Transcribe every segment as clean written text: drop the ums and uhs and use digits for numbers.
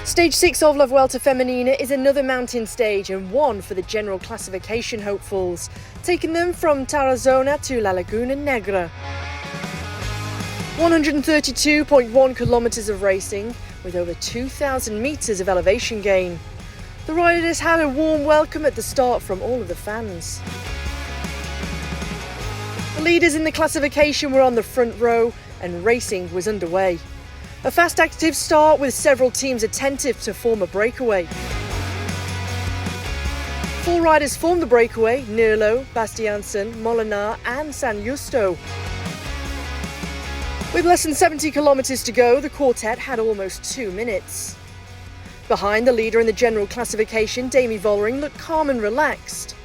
Stage 6 of La Vuelta Femenina is another mountain stage and one for the general classification hopefuls, taking them from Tarazona to La Laguna Negra. 132.1 kilometres of racing with over 2,000 metres of elevation gain. The riders had a warm welcome at the start from all of the fans. The leaders in the classification were on the front row and racing was underway. A fast active start with several teams attentive to form a breakaway. 4 riders formed the breakaway: Nirlo, Bastiansen, Molinar and San Justo. With less than 70 kilometres to go, the quartet had almost 2 minutes. Behind the leader in the general classification, Demi Vollering looked calm and relaxed.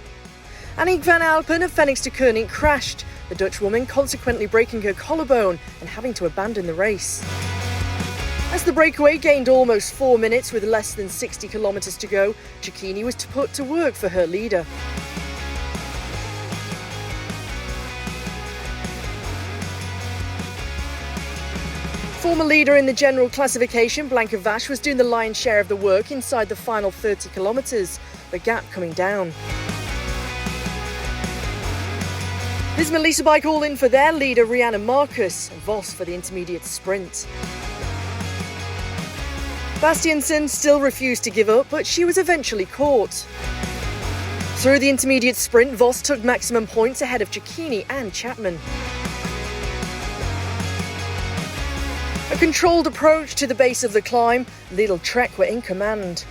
Aniek van Alpen of Fenix de Koning crashed, the Dutch woman consequently breaking her collarbone and having to abandon the race. As the breakaway gained almost 4 minutes with less than 60 kilometres to go, Cecchini was put to work for her leader. Former leader in the general classification, Blanca Vash, was doing the lion's share of the work inside the final 30 kilometres, the gap coming down. Visma Lease a Bike all in for their leader, Rianne Marcus, and Vos for the intermediate sprint. Bastiansen still refused to give up, but she was eventually caught. Through the intermediate sprint, Vos took maximum points ahead of Cecchini and Chapman. A controlled approach to the base of the climb, Lidl Trek were in command.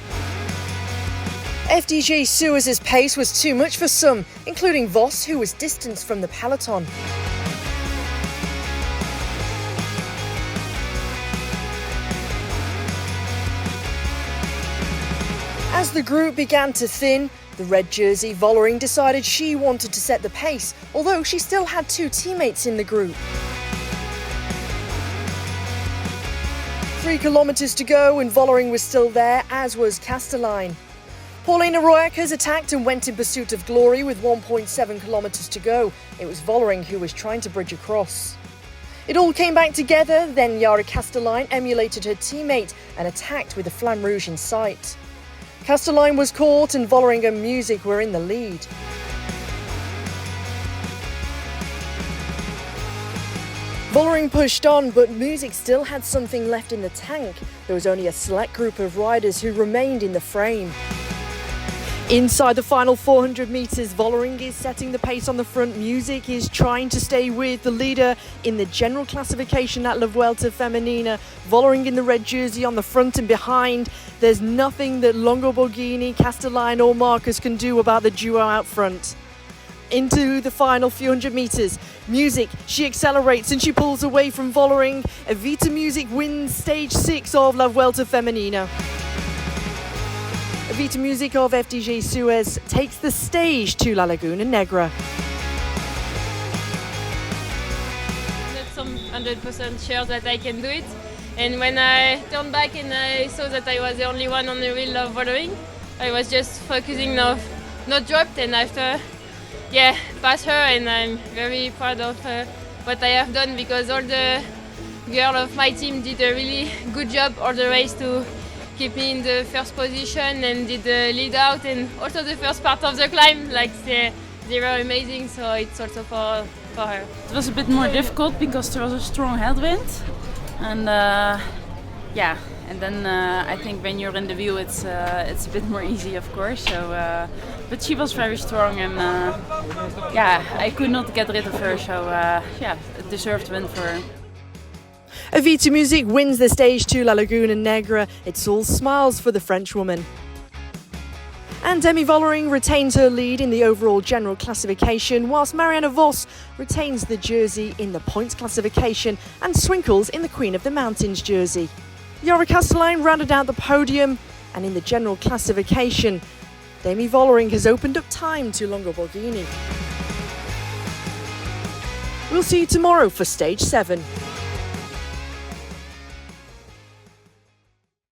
FDJ Suez's pace was too much for some, including Vos, who was distanced from the peloton. As the group began to thin, the red jersey Vollering decided she wanted to set the pace, although she still had 2 teammates in the group. 3 kilometres to go and Vollering was still there, as was Castellijn. Paulina Royakkers attacked and went in pursuit of glory with 1.7 kilometres to go. It was Vollering who was trying to bridge across. It all came back together, then Yara Castellijn emulated her teammate and attacked with the Flamme Rouge in sight. Castellijn was caught and Vollering and Music were in the lead. Vollering pushed on, but Music still had something left in the tank. There was only a select group of riders who remained in the frame. Inside the final 400 metres, Vollering is setting the pace on the front. Music is trying to stay with the leader in the general classification at La Vuelta Femenina. Vollering in the red jersey on the front and behind. There's nothing that Longo Borghini, Castellijn or Marcus can do about the duo out front. Into the final few hundred metres, Music, she accelerates and she pulls away from Vollering. Evita Music wins stage 6 of La Vuelta Femenina. Evita Music of FDJ Suez takes the stage to La Laguna Negra. Not some 100% sure that I can do it. And when I turned back and I saw that I was the only one on the wheel of Vollering, I was just focusing on not dropped, and after, pass her, and I'm very proud of what I have done, because all the girls of my team did a really good job all the race to keep me in the first position and did the lead out, and also the first part of the climb, they were amazing, so it's also for her. It was a bit more difficult because there was a strong headwind, and and then I think when you're in the view it's a bit more easy, of course. So, but she was very strong, and I could not get rid of her, so a deserved win for her. Evita Music wins the stage to La Laguna Negra. It's all smiles for the French woman. And Demi Vollering retains her lead in the overall general classification, whilst Marianne Vos retains the jersey in the points classification and Swinkles in the Queen of the Mountains jersey. Yara Castellijn rounded out the podium, and in the general classification, Demi Vollering has opened up time to Longo Borghini. We'll see you tomorrow for stage 7.